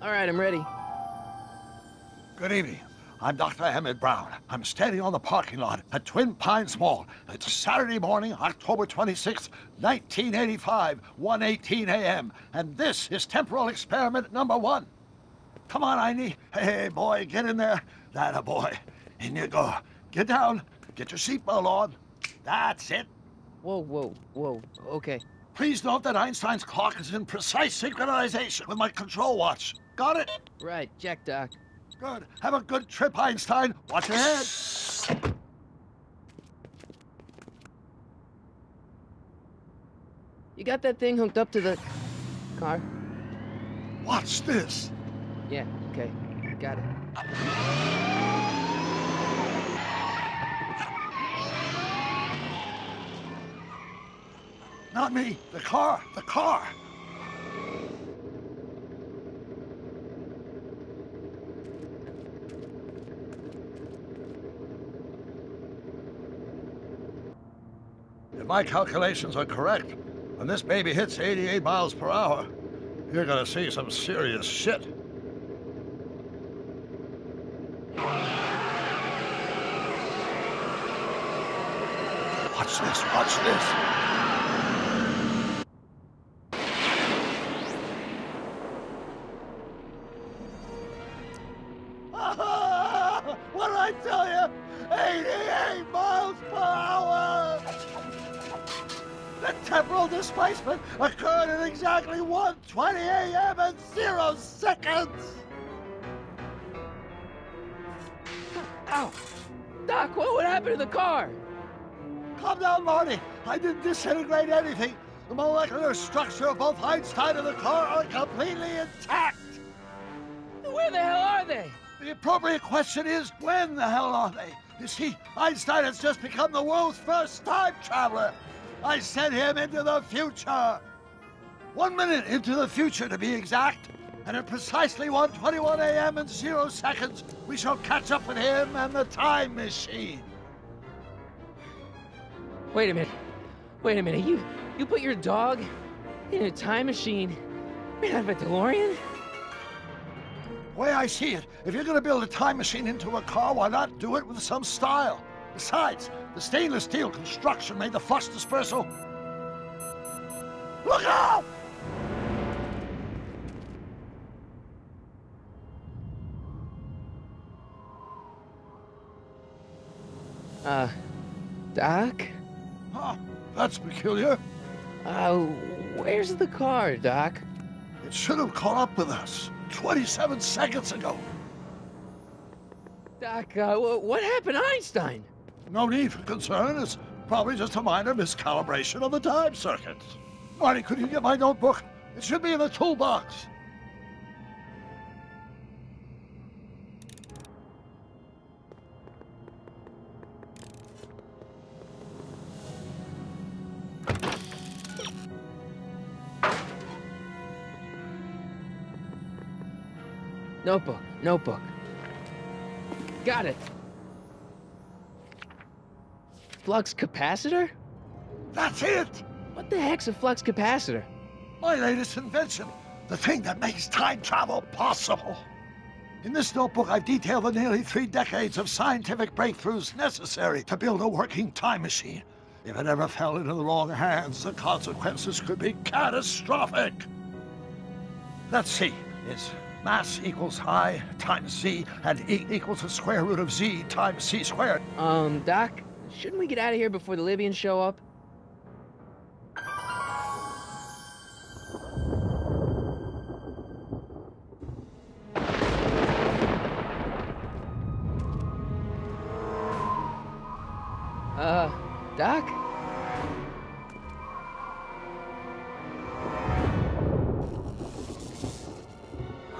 All right, I'm ready. Good evening. I'm Dr. Emmett Brown. I'm standing on the parking lot at Twin Pines Mall. It's Saturday morning, October 26th, 1985, 1:18 a.m. And this is temporal experiment number 1. Come on, Einie. Hey, boy, get in there. That a boy. In you go. Get down. Get your seatbelt on. That's it. Whoa. Okay. Please note that Einstein's clock is in precise synchronization with my control watch. Got it? Right, check, Doc. Good. Have a good trip, Einstein. Watch your head. You got that thing hooked up to the car? Watch this. Yeah, okay. Got it. Not me. The car. The car. If my calculations are correct, when this baby hits 88 miles per hour, you're gonna see some serious shit. Watch this, watch this. What did I tell you? 88 miles per hour! The temporal displacement occurred at exactly 1:20 a.m. and 0 seconds! Ow! Doc, what would happen to the car? Calm down, Marty. I didn't disintegrate anything. The molecular structure of both Einstein and the car are completely intact. Where the hell are they? The appropriate question is, when the hell are they? You see, Einstein has just become the world's first time traveler. I sent him into the future. 1 minute into the future, to be exact. And at precisely 1:21 a.m. and 0 seconds, we shall catch up with him and the time machine. Wait a minute. You put your dog in a time machine made out of a DeLorean? The way I see it, if you're going to build a time machine into a car, why not do it with some style? Besides, the stainless steel construction made the flux dispersal. Look out! Doc? Huh, that's peculiar. Where's the car, Doc? It should have caught up with us 27 seconds ago. Doc, what happened to Einstein? No need for concern. It's probably just a minor miscalibration of the time circuits. Marty, could you get my notebook? It should be in the toolbox. Notebook. Got it. Flux capacitor? That's it! What the heck's a flux capacitor? My latest invention. The thing that makes time travel possible. In this notebook, I've detailed the nearly 3 decades of scientific breakthroughs necessary to build a working time machine. If it ever fell into the wrong hands, the consequences could be catastrophic. Let's see. It's mass equals I times Z, and E equals the square root of Z times C squared. Doc, shouldn't we get out of here before the Libyans show up? Doc?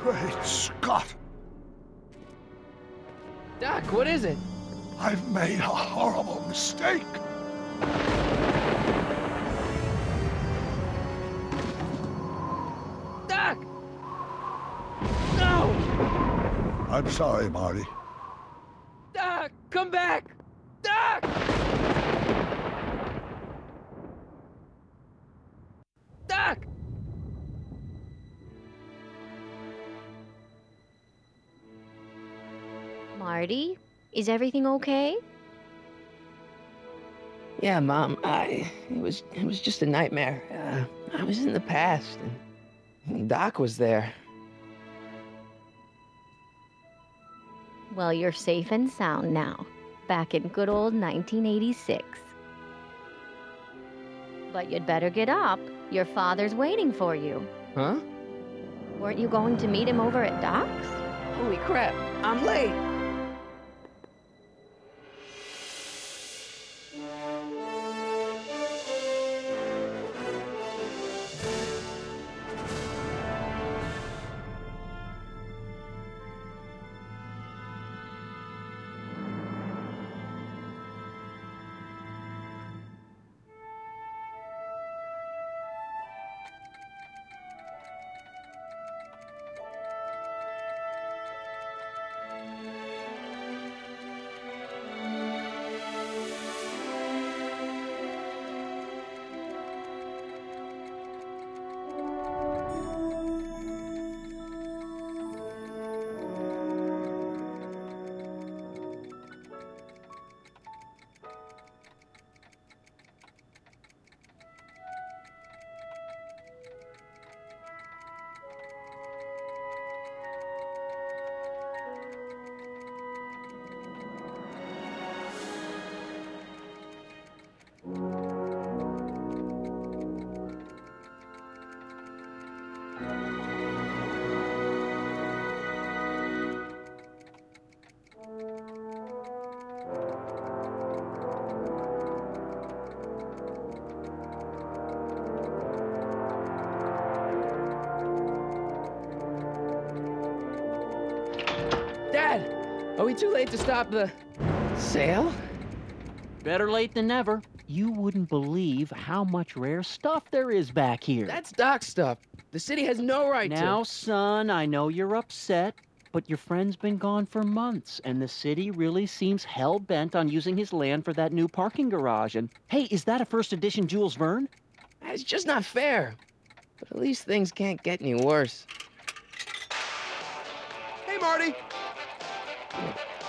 Great Scott! Doc, what is it? I've made a horrible mistake. Doc! No! I'm sorry, Marty. Doc, come back! Doc! Doc! Marty? Is everything okay? Yeah, Mom, it was just a nightmare. I was in the past, and Doc was there. Well, you're safe and sound now, back in good old 1986. But you'd better get up. Your father's waiting for you. Huh? Weren't you going to meet him over at Doc's? Holy crap, I'm late! Dad, are we too late to stop the sale? Better late than never. You wouldn't believe how much rare stuff there is back here. That's Doc's stuff. The city has no right to. Now, son, I know you're upset, but your friend's been gone for months, and the city really seems hell-bent on using his land for that new parking garage. And, hey, is that a first edition Jules Verne? It's just not fair. But at least things can't get any worse. Hey, Marty!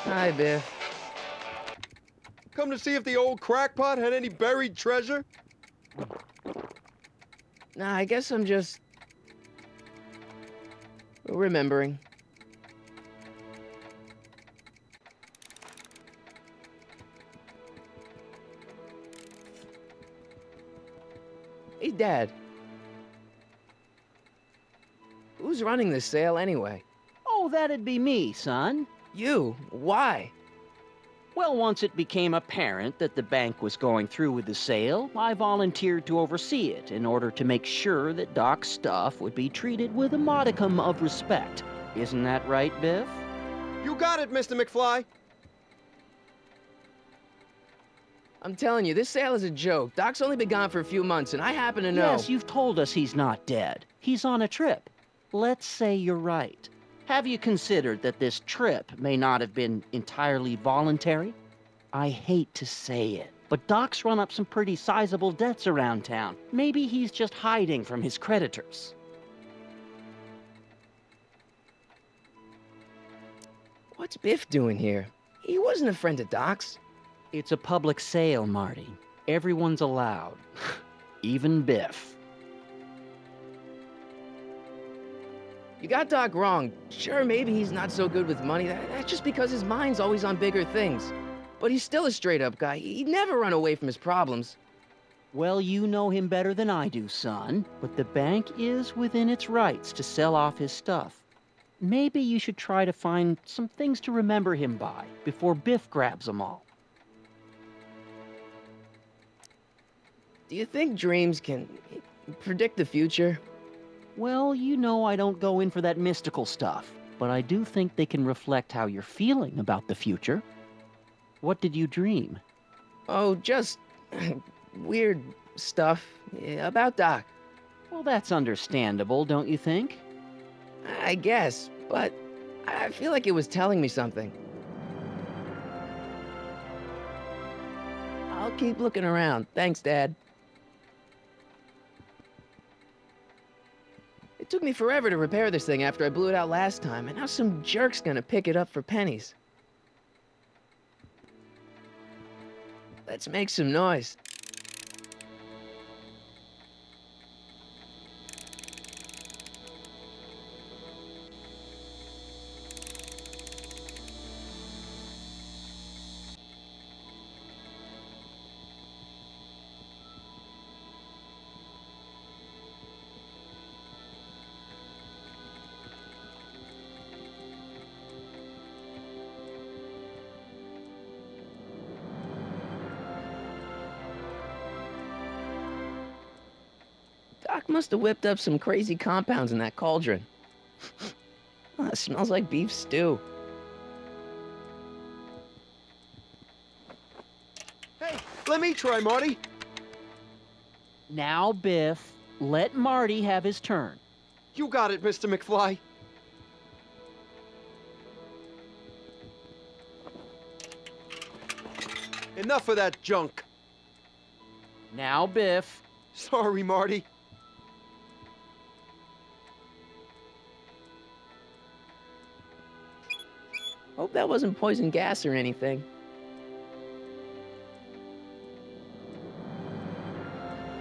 Hi, Biff. Come to see if the old crackpot had any buried treasure? Nah, I guess I'm just remembering. Hey, Dad. Who's running this sale anyway? Oh, that'd be me, son. You? Why? Well, once it became apparent that the bank was going through with the sale, I volunteered to oversee it in order to make sure that Doc's stuff would be treated with a modicum of respect. Isn't that right, Biff? You got it, Mr. McFly. I'm telling you, this sale is a joke. Doc's only been gone for a few months, and I happen to know. Yes, you've told us he's not dead. He's on a trip. Let's say you're right. Have you considered that this trip may not have been entirely voluntary? I hate to say it, but Doc's run up some pretty sizable debts around town. Maybe he's just hiding from his creditors. What's Biff doing here? He wasn't a friend of Doc's. It's a public sale, Marty. Everyone's allowed. Even Biff. You got Doc wrong. Sure, maybe he's not so good with money. That's just because his mind's always on bigger things. But he's still a straight-up guy. He'd never run away from his problems. Well, you know him better than I do, son. But the bank is within its rights to sell off his stuff. Maybe you should try to find some things to remember him by before Biff grabs them all. Do you think dreams can predict the future? Well, you know I don't go in for that mystical stuff, but I do think they can reflect how you're feeling about the future. What did you dream? Oh, just weird stuff about Doc. Well, that's understandable, don't you think? I guess, but I feel like it was telling me something. I'll keep looking around. Thanks, Dad. It took me forever to repair this thing after I blew it out last time, and now some jerk's gonna pick it up for pennies. Let's make some noise. Doc must have whipped up some crazy compounds in that cauldron. It smells like beef stew. Hey, let me try, Marty. Now, Biff, let Marty have his turn. You got it, Mr. McFly. Enough of that junk. Now, Biff. Sorry, Marty. Hope that wasn't poison gas or anything.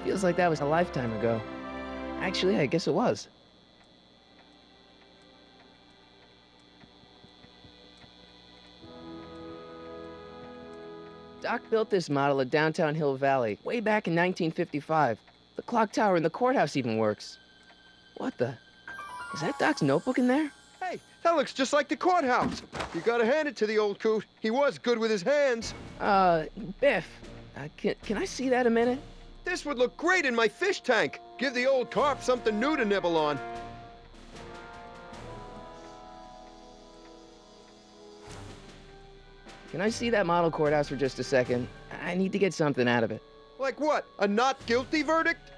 Feels like that was a lifetime ago. Actually, I guess it was. Doc built this model at downtown Hill Valley way back in 1955. The clock tower in the courthouse even works. What the? Is that Doc's notebook in there? Hey, that looks just like the courthouse. You gotta hand it to the old coot. He was good with his hands. Biff, can I see that a minute? This would look great in my fish tank. Give the old carp something new to nibble on. Can I see that model courthouse for just a second? I need to get something out of it. Like what? A not guilty verdict?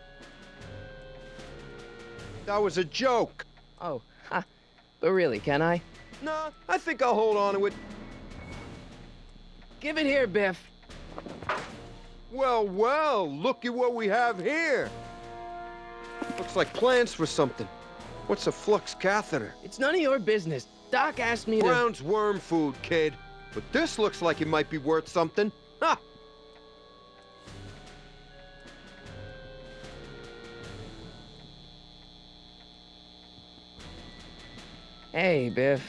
That was a joke. Oh, ha. But really, can I? Nah, I think I'll hold on to it. Give it here, Biff. Well, well, look at what we have here. Looks like plans for something. What's a flux catheter? It's none of your business. Doc asked me to... Brown's worm food, kid. But this looks like it might be worth something. Ha! Hey, Biff.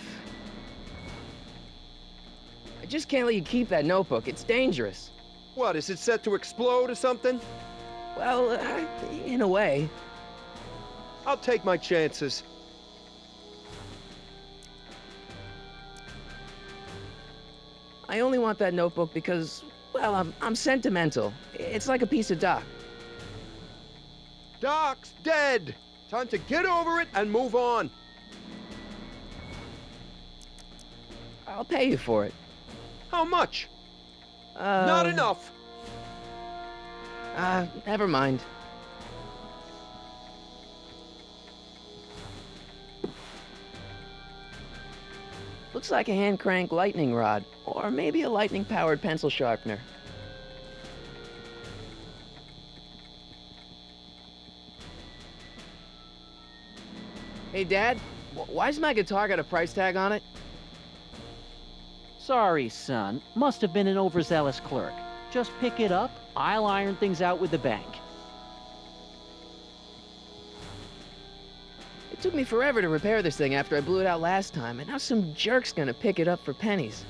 I just can't let you keep that notebook. It's dangerous. What, is it set to explode or something? Well, in a way. I'll take my chances. I only want that notebook because, well, I'm sentimental. It's like a piece of Doc. Doc's dead. Time to get over it and move on. I'll pay you for it. How much? Not enough. Never mind. Looks like a hand crank lightning rod, or maybe a lightning-powered pencil sharpener. Hey, Dad, why's my guitar got a price tag on it? Sorry, son. Must have been an overzealous clerk. Just pick it up. I'll iron things out with the bank. It took me forever to repair this thing after I blew it out last time, and now some jerk's gonna pick it up for pennies.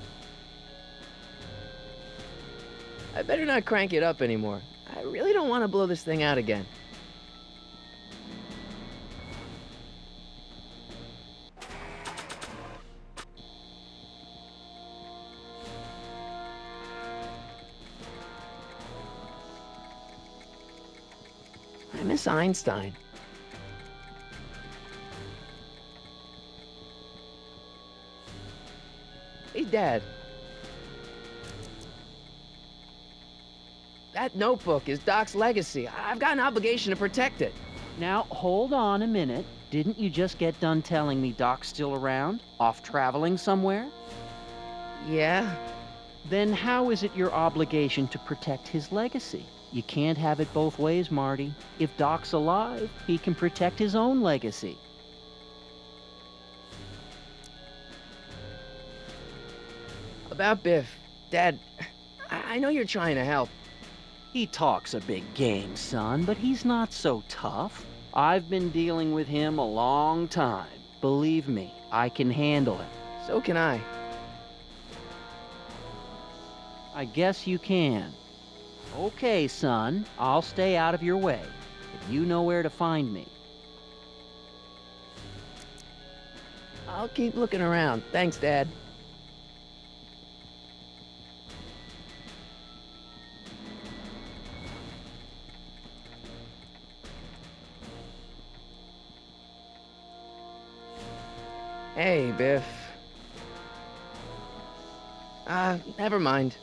I better not crank it up anymore. I really don't want to blow this thing out again. I miss Einstein. Hey, Dad. That notebook is Doc's legacy. I've got an obligation to protect it. Now, hold on a minute. Didn't you just get done telling me Doc's still around? Off traveling somewhere? Yeah? Then how is it your obligation to protect his legacy? You can't have it both ways, Marty. If Doc's alive, he can protect his own legacy. About Biff. Dad, I know you're trying to help, He talks a big game, son, but he's not so tough. I've been dealing with him a long time. Believe me, I can handle him. So can I. I guess you can. Okay, son, I'll stay out of your way. But you know where to find me. I'll keep looking around. Thanks, Dad. Hey, Biff. Never mind.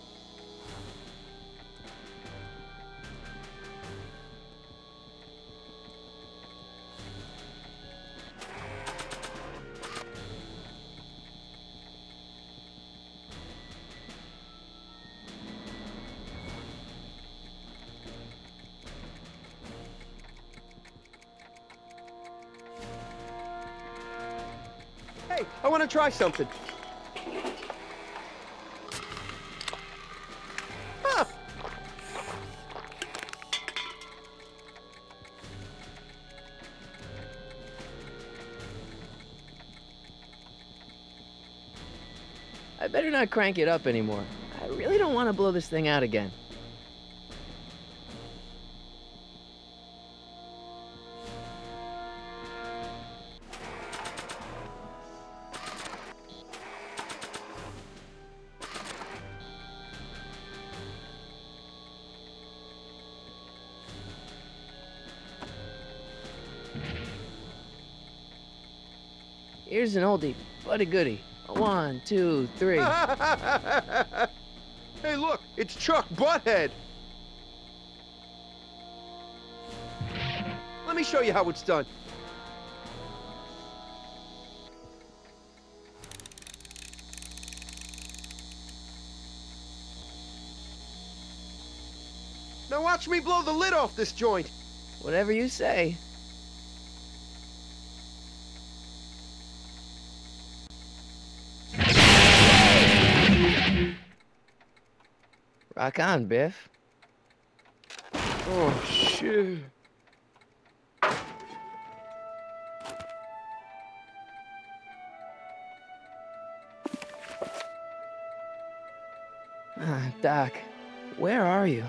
Hey, I want to try something. Huh. I better not crank it up anymore. I really don't want to blow this thing out again. Here's an oldie, but a goodie. 1, 2, 3. Hey, look, it's Chuck Butthead. Let me show you how it's done. Now watch me blow the lid off this joint. Whatever you say. Rock on, Biff. Oh, shit. Doc, where are you?